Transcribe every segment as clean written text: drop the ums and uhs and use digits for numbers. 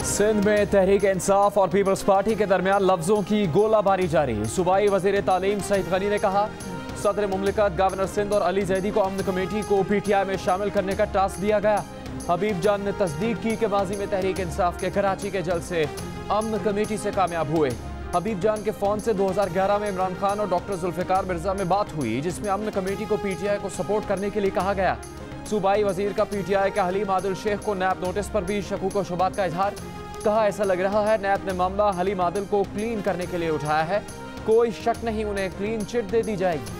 सिंध में तहरीक इंसाफ और peoples party के दरमियान लफ्जों की गोलाबारी जारी। सूबाई वजीर तालीम सईद गनी ने कहा, सदर मुमलिकत गवर्नर सिंध और अली जैदी को अमन कमेटी को PTI में शामिल करने का टास्क दिया गया। हबीब जान ने तस्दीक की कि माजी में तहरीक इंसाफ के कराची के जलसे अमन कमेटी से कामयाब हुए। हबीब जान के फोन से 2011 में इमरान खान और डॉक्टर जुल्फिकार मिर्जा में बात हुई, जिसमें अमन कमेटी को PTI को सपोर्ट करने के लिए कहा गया। सूबाई वजीर का PTI के हलीम आदिल शेख को नैब नोटिस पर भी शकूक व शुबात का इजहार। कहा, ऐसा लग रहा है नैब ने मामला हलीम आदिल को क्लीन करने के लिए उठाया है। कोई शक नहीं, उन्हें क्लीन चिट दे दी जाएगी।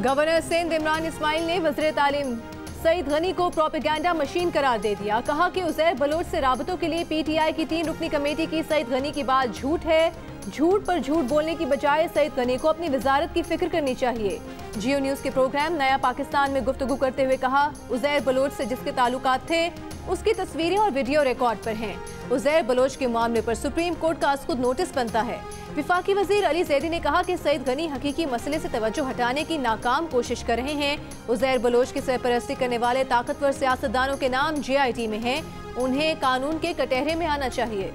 गवर्नर सिंध इमरान इस्माइल ने वज़ीर तालीम सईद गनी को प्रोपेगेंडा मशीन करार दे दिया। कहा कि उज़ैर बलोच से राबतों के लिए PTI की 3 रुकनी कमेटी की सईद गनी की बात झूठ है। झूठ पर झूठ बोलने की बजाय सईद गनी को अपनी वजारत की फिक्र करनी चाहिए। जियो न्यूज़ के प्रोग्राम नया पाकिस्तान में गुफ्तगू करते हुए कहा, उज़ैर बलोच से जिसके ताल्लुकात थे उसकी तस्वीरें और वीडियो रिकॉर्ड पर हैं। उज़ैर बलोच के मामले पर सुप्रीम कोर्ट का आज खुद नोटिस बनता है। विफाकी वजीर अली जैदी ने कहा कि सईद गनी हकीकी मसले से तवज्जो हटाने की नाकाम कोशिश कर रहे हैं। उज़ैर बलोच की सरपरस्ती करने वाले ताकतवर सियासतदानों के नाम JIT में हैं। उन्हें कानून के कटहरे में आना चाहिए।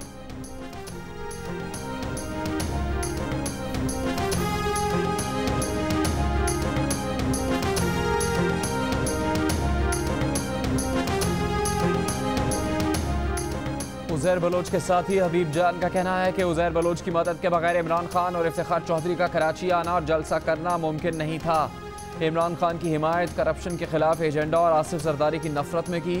उज़ैर बलोच के साथ ही हबीब जान का कहना है कि उज़ैर बलोच की मदद के बगैर इमरान खान और इफ्तिखार चौधरी का कराची आना और जलसा करना मुमकिन नहीं था। इमरान खान की हिमायत करप्शन के खिलाफ एजेंडा और आसिफ जरदारी की नफरत में की।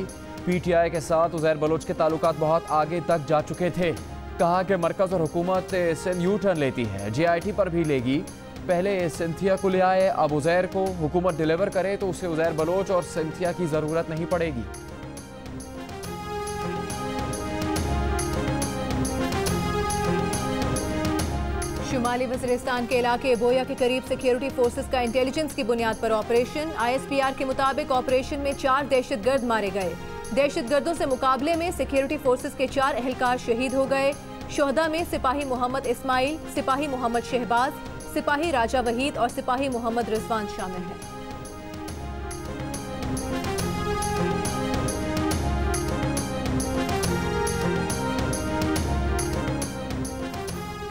PTI के साथ उज़ैर बलोच के ताल्लुकात बहुत आगे तक जा चुके थे। कहा कि मरकज़ और हुकूमत सिंध यू टर्न लेती है, JIT पर भी लेगी। पहले सिंथिया को ले आए, अब उज़ैर को। हुकूमत डिलीवर करे तो उसे उज़ैर बलोच और सिंथिया की ज़रूरत नहीं पड़ेगी। शुमाली वज़ीरिस्तान के इलाके बोया के करीब सिक्योरिटी फोर्सेस का इंटेलिजेंस की बुनियाद पर ऑपरेशन। ISPR के मुताबिक ऑपरेशन में 4 दहशतगर्द मारे गए। दहशतगर्दों से मुकाबले में सिक्योरिटी फोर्सेस के 4 एहलकार शहीद हो गए। शोहदा में सिपाही मोहम्मद इस्माइल, सिपाही मोहम्मद शहबाज, सिपाही राजा वहीद और सिपाही मोहम्मद रिजवान शामिल हैं।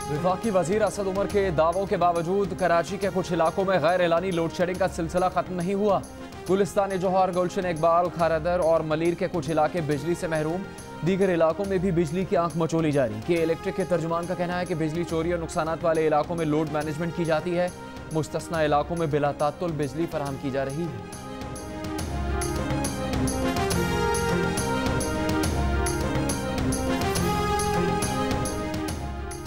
वफाकी वजीर असद उमर के दावों के बावजूद कराची के कुछ इलाकों में गैर एलानी लोड शेडिंग का सिलसिला खत्म नहीं हुआ। गुलिस्तान जौहर, गुलशन इकबाल, खारदर और मलीर के कुछ इलाके बिजली से महरूम। दीगर इलाकों में भी बिजली की आंख मचोली जारी। के इलेक्ट्रिक के तर्जुमान का कहना है कि बिजली चोरी और नुकसानात वाले इलाकों में लोड मैनेजमेंट की जाती है। मुस्तस्ना इलाकों में बिला तात्तुल बिजली फराहम की जा रही है।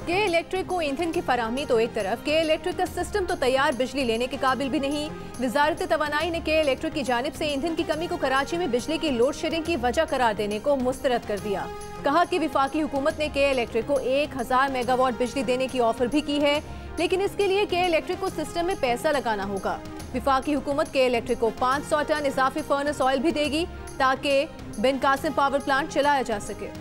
के इलेक्ट्रिक को ईंधन की फराहमी तो एक तरफ, के इलेक्ट्रिक का सिस्टम तो तैयार बिजली लेने के काबिल भी नहीं। वजारत तवानाई ने के इलेक्ट्रिक की जानिब से ईंधन की कमी को कराची में बिजली की लोड शेडिंग की वजह करार देने को मुस्तरद कर दिया। कहा कि विफाकी हुकूमत ने के इलेक्ट्रिक को 1000 मेगावाट बिजली देने की ऑफर भी की है, लेकिन इसके लिए के इलेक्ट्रिक को सिस्टम में पैसा लगाना होगा। विफाकी हुकूमत के इलेक्ट्रिक को 500 टन इजाफी फर्नेस ऑयल भी देगी ताकि बिन कासिम पावर प्लांट चलाया जा सके।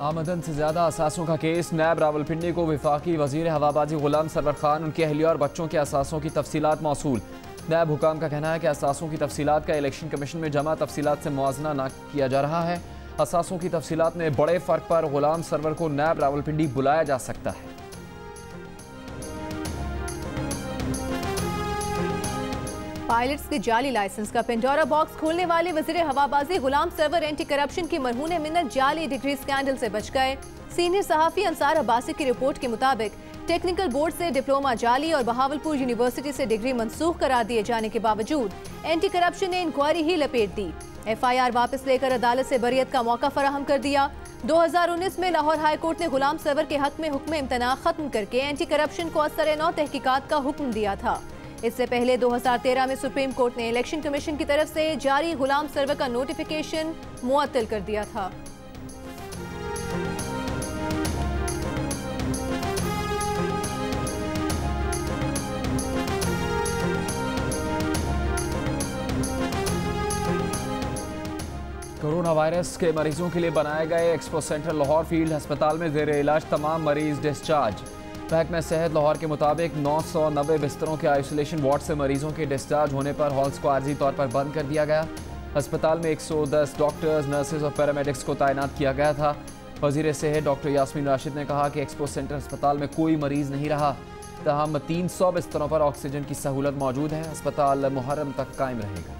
आमदन से ज्यादा असासों का केस। नैब रावलपिंडी को वफाकी वजीर हवाबाजी गुलाम सरवर खान, उनकी अहलिया और बच्चों के असासों की तफसीलात मौसूल। नैब हुकाम का कहना है कि असासों की तफसीलात का इलेक्शन कमीशन में जमा तफसीलात से मुआजना न किया जा रहा है। असासों की तफसीलात में बड़े फ़र्क पर गुलाम सरवर को नैब रावलपिंडी बुलाया जा सकता है। पायलट्स के जाली लाइसेंस का पेंडोरा बॉक्स खोलने वाले वजीर हवाबाजी गुलाम सरवर एंटी करप्शन की मरहून मिन्नत जाली डिग्री स्कैंडल से बच गए। सीनियर सहाफ़ी अंसार अब्बासी की रिपोर्ट के मुताबिक टेक्निकल बोर्ड से डिप्लोमा जाली और बहावलपुर यूनिवर्सिटी से डिग्री मंसूख करार दिए जाने के बावजूद एंटी करप्शन ने इंक्वायरी ही लपेट दी। FIR वापस लेकर अदालत से बरियत का मौका फराहम कर दिया। 2019 में लाहौर हाई कोर्ट ने गुलाम सरवर के हक में हुक्म इम्तना खत्म करके एंटी करप्शन को असर-ए-नौ तहकीकात का हुक्म दिया था। इससे पहले 2013 में सुप्रीम कोर्ट ने इलेक्शन कमीशन की तरफ से जारी गुलाम सरवर का नोटिफिकेशन मुअत्तल कर दिया था। वायरस के मरीजों के लिए बनाए गए एक्सपो सेंटर लाहौर फील्ड अस्पताल में जेर इलाज तमाम मरीज डिस्चार्ज। महकमा सेहत लाहौर के मुताबिक 990 बिस्तरों के आइसोलेशन वार्ड से मरीजों के डिस्चार्ज होने पर हॉल्स को आर्जी तौर पर बंद कर दिया गया। अस्पताल में 110 डॉक्टर्स, नर्सेज और पैरामेडिक्स को तैनात किया गया था। वजीर सेहत डॉक्टर यास्मीन राशिद ने कहा कि एक्सपो सेंटर अस्पताल में कोई मरीज नहीं रहा, तहम 300 बिस्तरों पर ऑक्सीजन की सहूलत मौजूद है। अस्पताल मुहर्रम तक कायम रहेगा।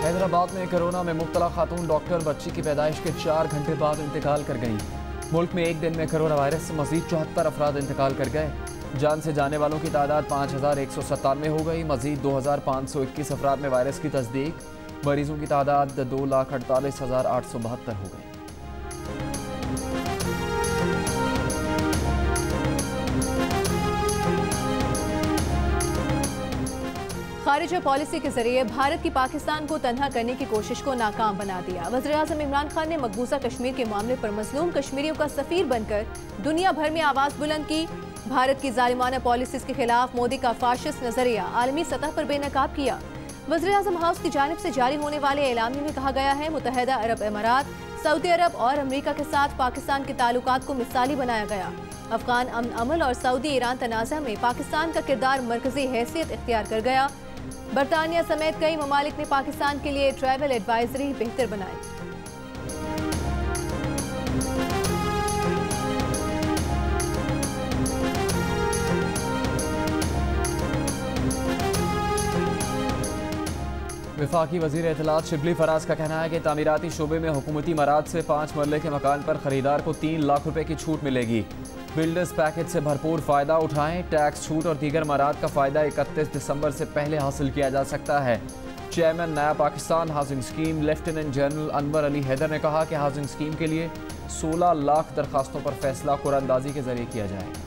हैदराबाद में कोरोना में मुब्तला खातून डॉक्टर बच्ची की पैदाइश के 4 घंटे बाद इंतकाल कर गई। मुल्क में एक दिन में कोरोना वायरस से मजीद 74 अफराद इंतकाल कर गए। जान से जाने वालों की तादाद 5197 हो गई। मजीद 2521 अफराद में वायरस की तस्दीक। मरीजों की तादाद 2,48,872 हो गई। खारिजा पॉलिसी के जरिए भारत की पाकिस्तान को तन्हा करने की कोशिश को नाकाम बना दिया। वज़ीर-ए-आज़म इमरान खान ने मकबूजा कश्मीर के मामले पर मजलूम कश्मीरियों का सफीर बनकर दुनिया भर में आवाज बुलंद की। भारत की जालिमाना पॉलिसीज के खिलाफ मोदी का फाशिस्ट नजरिया आलमी सतह पर बेनकाब किया। वज़ीर-ए-आज़म हाउस की जानिब से जारी होने वाले एलामी में कहा गया है, मुत्तहिदा अरब अमारात, सऊदी अरब और अमरीका के साथ पाकिस्तान के ताल्लुकात को मिसाली बनाया गया। अफगान अमन अमल और सऊदी ईरान तनाज़ा में पाकिस्तान का किरदार मरकजी हैसियत इख्तियार कर गया। बरतानिया समेत कई ममालिक ने पाकिस्तान के लिए ट्रैवल एडवाइजरी बेहतर बनाई। वफाकी वज़ीर इत्तलात शिबली फराज का कहना है कि तामीराती शोबे में हुकूमती मराद से 5 मरले के मकान पर खरीदार को 3 लाख रुपए की छूट मिलेगी। बिल्डर्स पैकेज से भरपूर फ़ायदा उठाएं। टैक्स छूट और दीगर मराद का फ़ायदा 31 दिसंबर से पहले हासिल किया जा सकता है। चेयरमैन नया Pakistan housing scheme lieutenant general Anwar Ali Haider ने कहा कि हाउसिंग स्कीम के लिए 16 लाख दरखास्तों पर फैसला कुरानंदाजी के जरिए किया जाएगा।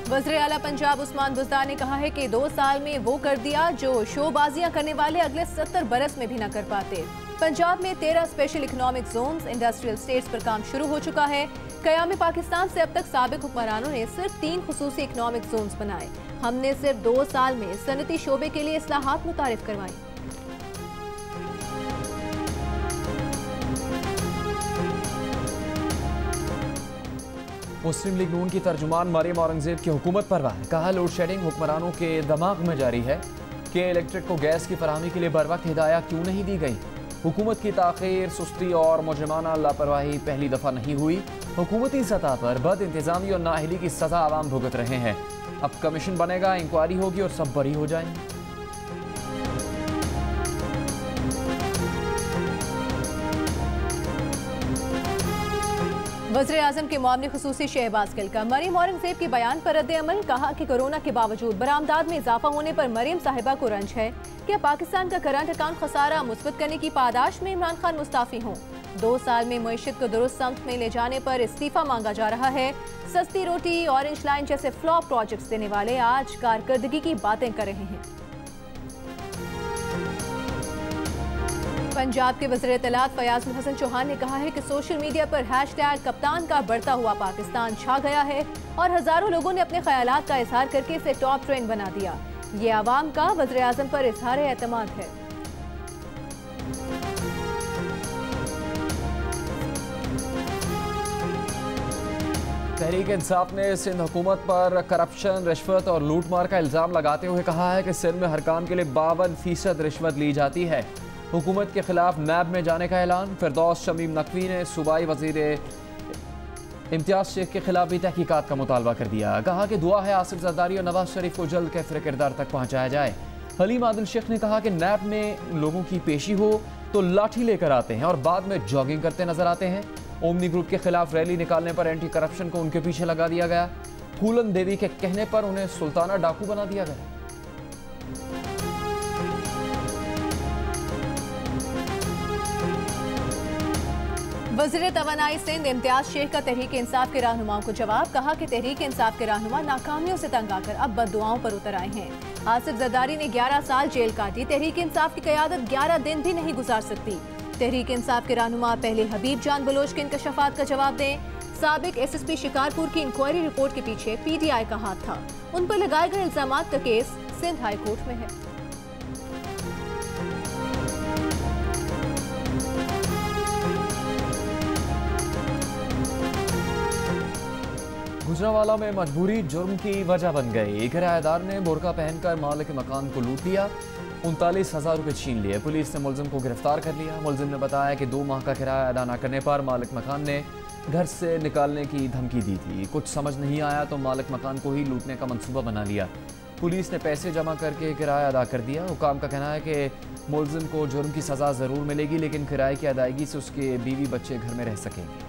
वज़ीर आला पंजाब उस्मान बुज़दार ने कहा है कि 2 साल में वो कर दिया जो शोबाजियां करने वाले अगले 70 बरस में भी न कर पाते। पंजाब में 13 special economic zones, industrial states पर काम शुरू हो चुका है। क़याम पाकिस्तान से अब तक साबिक हुक्मरानों ने सिर्फ 3 खुसूसी इकोनॉमिक जोन्स बनाए। हमने सिर्फ 2 साल में सनती शोबे के लिए इस्लाहात मुतारिफ करवाई। मुस्लिम लीग नून की तर्जुमान मरियम औरंगजेब की हुकूमत पर वार। कहा लोड शेडिंग हुक्मरानों के दिमाग में जारी है कि इलेक्ट्रिक को गैस की फराहमी के लिए बर वक्त हिदायत क्यों नहीं दी गई। हुकूमत की ताख़ीर, सुस्ती और मुजरिमाना लापरवाही पहली दफ़ा नहीं हुई। हुकूमती सतह पर बद इंतज़ामी और नाअहली की सज़ा आवाम भुगत रहे हैं। अब कमीशन बनेगा, इंक्वायरी होगी और सब बरी हो जाएंगे। वज़ीर-ए-आज़म के मामले खुसूसी शहबाज गिल का मरियम औरंगजेब के बयान पर रद्द अमल। कहा कि कोरोना के बावजूद बरामदात में इजाफा होने पर मरियम साहिबा को रंज है। क्या पाकिस्तान का करंट अकाउंट खसारा मुस्बत करने की पादाश में इमरान खान मुस्ताफी हों? 2 साल में मईशत को दुरुस्त समत में ले जाने पर इस्तीफा मांगा जा रहा है। सस्ती रोटी, ऑरेंज लाइन जैसे फ्लॉप प्रोजेक्ट्स देने वाले आज कारकर्दगी की बातें कर रहे हैं। पंजाब के वज़ीर इत्तलात फयाजुल हसन चौहान ने कहा है कि सोशल मीडिया पर हैशटैग कप्तान का बढ़ता हुआ पाकिस्तान छा गया है और हजारों लोगों ने अपने ख्यालात का इजहार करके इसे टॉप ट्रेंड बना दिया। ये आवाम का वज़ीर आज़म पर इजहार एतमाद है। तहरीक इंसाफ ने सिंध हुकूमत पर करप्शन, रिश्वत और लूटमार का इल्ज़ाम लगाते हुए कहा है कि सिंध में हर काम के लिए 52% रिश्वत ली जाती है। हुकूमत के खिलाफ नैब में जाने का ऐलान। फिरदौस शमीम नकवी ने सूबाई वजीर इम्तियाज शेख के खिलाफ भी तहकीकात का मुतालबा कर दिया। कहा कि दुआ है आसिफ जरदारी और नवाज शरीफ को जल्द कैफर किरदार तक पहुँचाया जाए। हलीम आदिल शेख ने कहा कि नैब में लोगों की पेशी हो तो लाठी लेकर आते हैं और बाद में जॉगिंग करते नजर आते हैं। ओमनी ग्रुप के खिलाफ रैली निकालने पर एंटी करप्शन को उनके पीछे लगा दिया गया। फूलन देवी के कहने पर उन्हें सुल्ताना डाकू बना दिया गया। वज़ीर तवानाई सिंध इम्तियाज शेख का तहरीक इंसाफ के रहनुमाओं को जवाब। कहा कि तहरीक इंसाफ के रहनुमा नाकामियों से तंग आकर अब बददुआओं पर उतर आए हैं। आसिफ जरदारी ने 11 साल जेल काटी। तहरीक इंसाफ की क़यादत 11 दिन भी नहीं गुजार सकती। तहरीक इंसाफ के रहनुमा पहले हबीब जान बलोच के इंकशाफात का जवाब दें। साबिक एसएसपी शिकारपुर की इंक्वायरी रिपोर्ट के पीछे पीटीआई का हाथ था। उन पर लगाए गए इल्जामात का केस सिंध हाई कोर्ट में है। गुजरांवाला में मजबूरी जुर्म की वजह बन गई। किराएदार ने बुर्का पहनकर मालिक मकान को लूट लिया, 39,000 रुपये छीन लिए। पुलिस ने मुलजिम को गिरफ्तार कर लिया। मुलजिम ने बताया कि 2 माह का किराया अदा न करने पर मालिक मकान ने घर से निकालने की धमकी दी थी। कुछ समझ नहीं आया तो मालिक मकान को ही लूटने का मंसूबा बना लिया। पुलिस ने पैसे जमा करके किराया अदा कर दिया। हुकाम का कहना है कि मुलजिम को जुर्म की सज़ा ज़रूर मिलेगी, लेकिन किराए की अदायगी से उसके बीवी बच्चे घर में रह सकेंगे।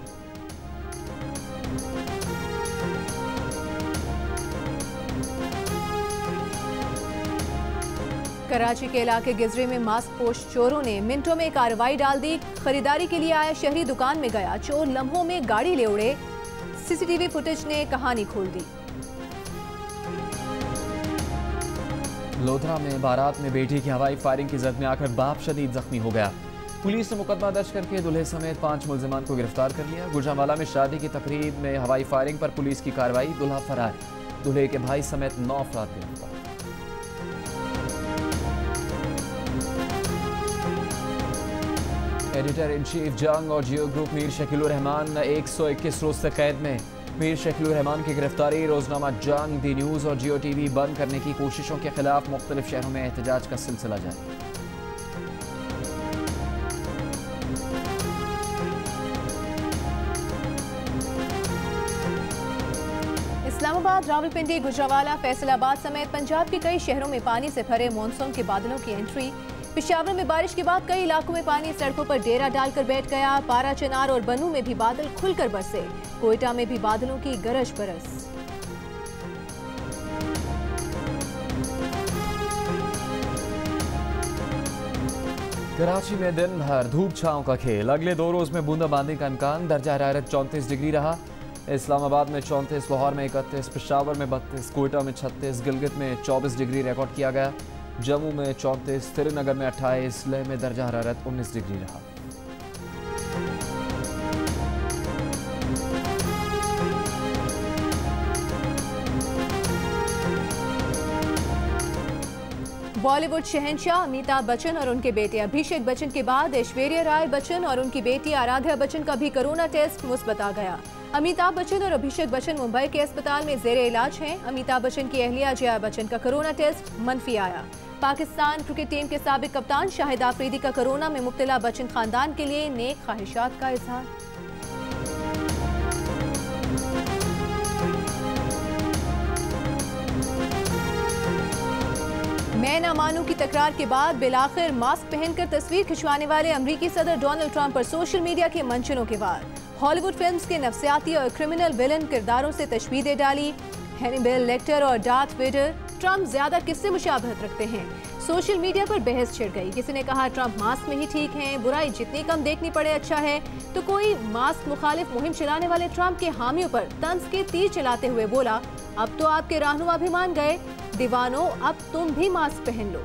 कराची के इलाके गिजरी में मास्क पोश चोरों ने मिनटों में कार्रवाई डाल दी। खरीदारी के लिए आया शहरी दुकान में गया चोर लम्हों में गाड़ी ले उड़े। सीसीटीवी फुटेज ने कहानी खोल दी। लोधरा में बारात में बेटी की हवाई फायरिंग की जद में आकर बाप शदीद जख्मी हो गया। पुलिस ने मुकदमा दर्ज करके दूल्हे समेत 5 मुलजिमान को गिरफ्तार कर लिया। गुजरांवाला में शादी की तकरीब में हवाई फायरिंग पर पुलिस की कार्रवाई, दूल्हा फरार, दूल्हे के भाई समेत 9 अफराद गिरफ्तार। एडिटर इन चीफ जंग और जियो ग्रुप मीर शकीलुर रहमान 121 रोज से कैद में। मीर शकीलुर रहमान की गिरफ्तारी रोजनामा जंग, दी न्यूज़ और जियो टीवी बंद करने की कोशिशों के खिलाफ मुख्तलिफ शहरों में एहतजाज का सिलसिला जारी। इस्लामाबाद, रावलपिंडी, गुजरांवाला, फैसलाबाद समेत पंजाब के कई शहरों में पानी से भरे मॉनसून के बादलों की एंट्री। पेशावर में बारिश के बाद कई इलाकों में पानी सड़कों पर डेरा डालकर बैठ गया। पारा, चिनार और बनू में भी बादल खुलकर बरसे। कोयटा में भी बादलों की गरज बरस। कराची में दिन भर धूप छांव का खेल। अगले 2 रोज में बूंदाबांदी का इम्कान। दर्जा हरारत 34 डिग्री रहा। इस्लामाबाद में 34, लाहौर में 31, पेशावर में 32, कोयटा में 36, गिलगित में 24 डिग्री रिकॉर्ड किया गया। जम्मू में 34, श्रीनगर में 28, लेह में दर्जा हरारत 19 डिग्री रहा। बॉलीवुड शहंशाह अमिताभ बच्चन और उनके बेटे अभिषेक बच्चन के बाद ऐश्वर्या राय बच्चन और उनकी बेटी आराध्या बच्चन का भी कोरोना टेस्ट मुस्बत आ गया। अमिताभ बच्चन और अभिषेक बच्चन मुंबई के अस्पताल में जेरे इलाज हैं। अमिताभ बच्चन की अहलिया जया बच्चन का कोरोना टेस्ट मनफी आया। पाकिस्तान क्रिकेट टीम के साबिक कप्तान शाहिद आफरीदी का कोरोना में मुब्तला बच्चन खानदान के लिए नेक ख्वाहिशात का इजहार। मैं ना मानूं की तकरार के बाद बिलाखिर मास्क पहनकर तस्वीर खिंचवाने वाले अमरीकी सदर डोनाल्ड ट्रंप पर सोशल मीडिया के मंचनों के वार। हॉलीवुड फिल्म्स के नफ्सियाती और क्रिमिनल विलन किरदारों से तशबीह दे डाली। हैनिबल लेक्टर और डार्थ वेडर, ट्रंप ज्यादा किससे मुशाबहत रखते हैं? सोशल मीडिया पर बहस छिड़ गई। किसी ने कहा ट्रंप मास्क में ही ठीक हैं, बुराई जितनी कम देखनी पड़े अच्छा है, तो कोई मास्क मुखालिफ मुहिम चलाने वाले ट्रंप के हामियों पर तंज के तीर चलाते हुए बोला, अब तो आपके रहनुमा भी मान गए, दीवानों अब तुम भी मास्क पहन लो।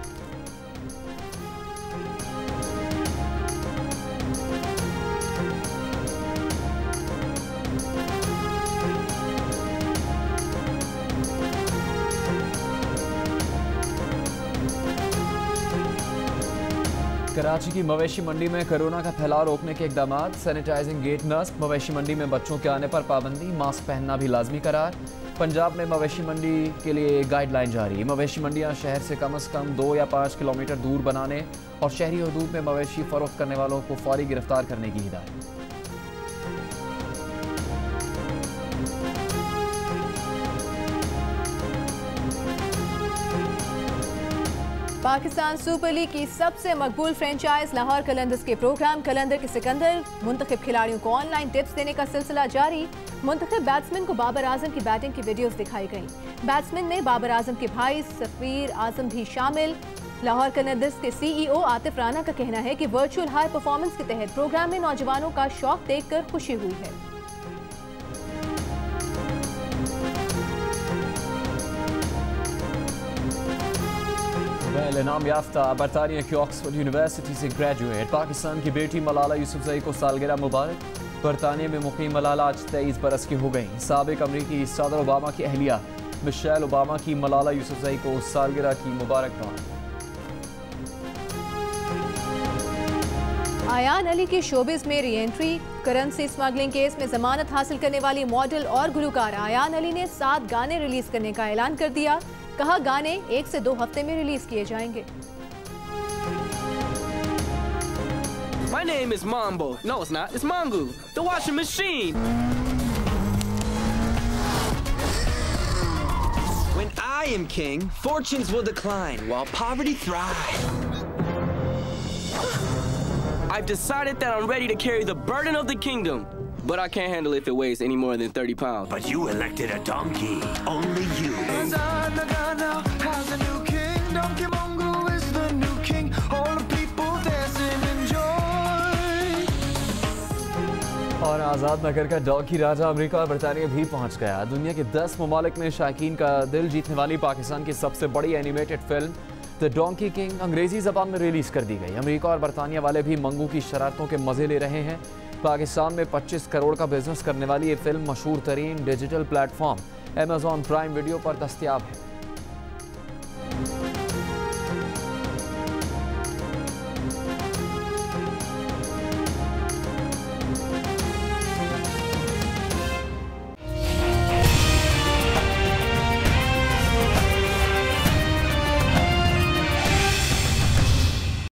कराची की मवेशी मंडी में कोरोना का फैलाव रोकने के इकदाम। सैनिटाइजिंग गेट नस्ब, मवेशी मंडी में बच्चों के आने पर पाबंदी, मास्क पहनना भी लाजमी करार। पंजाब में मवेशी मंडी के लिए गाइडलाइन जारी। मवेशी मंडियां शहर से कम 2 या 5 किलोमीटर दूर बनाने और शहरी हदूद में मवेशी फरोख्त करने वालों को फौरी गिरफ्तार करने की हिदायत। पाकिस्तान सुपर लीग की सबसे मकबूल फ्रेंचाइज लाहौर कलंदर्स के प्रोग्राम कलंदर के सिकंदर, मुंतखब खिलाड़ियों को ऑनलाइन टिप्स देने का सिलसिला जारी। मुंतखब बैट्समैन को बाबर आजम की बैटिंग की वीडियोस दिखाई गई। बैट्समैन में बाबर आजम के भाई सफीर आजम भी शामिल। लाहौर कलंदर्स के सीईओ आतिफ राना का कहना है कि वर्चुअल हाई परफॉर्मेंस के तहत प्रोग्राम में नौजवानों का शौक देखकर खुशी हुई है। नाइल इनाम याफ्ता बरतानिया की ऑक्सफोर्ड यूनिवर्सिटी से ग्रेजुएट पाकिस्तान की बेटी मलाला यूसुफजई को सालगिरह मुबारक। बरतानिया में मुकीम मलाला आज 23 बरस की हो गई। साबिक अमरीकी सदर ओबामा की अहलिया मिशेल ओबामा की मलाला यूसुफजई को सालगिरह की मुबारकबाद। आयान अली की शोबिस में re entry. Currency smuggling case में जमानत हासिल करने वाली मॉडल और गुलकार आयान अली ने 7 गाने रिलीज करने का ऐलान कर दिया। कहा गाने 1 से 2 हफ्ते में रिलीज किए जाएंगे। My name is Mambo. No, it's not. It's Mangu, the washing machine. When I am king, fortunes will decline while poverty thrives. I've decided that I'm ready to carry the burden of the kingdom, but I can't handle it if it weighs any more than 30 pounds. But you elected a donkey. Only you. Has a new king. Donkey Mongo is the new king. All the people dancing in joy. और आज़ाद नगर का doggy राजा America और बरतानिया भी पहुंच गया। दुनिया के 10 ममालिक में शायकीन का दिल जीतने वाली पाकिस्तान की सबसे बड़ी animated film the donkey king अंग्रेजी ज़बान में रिलीज़ कर दी गई। अमेरिका और बरतानिया वाले भी मंगू की शरारतों के मज़े ले रहे हैं। पाकिस्तान में 25 करोड़ का बिजनेस करने वाली ये फिल्म मशहूर तरीन digital platform Amazon prime video पर दस्तयाब है।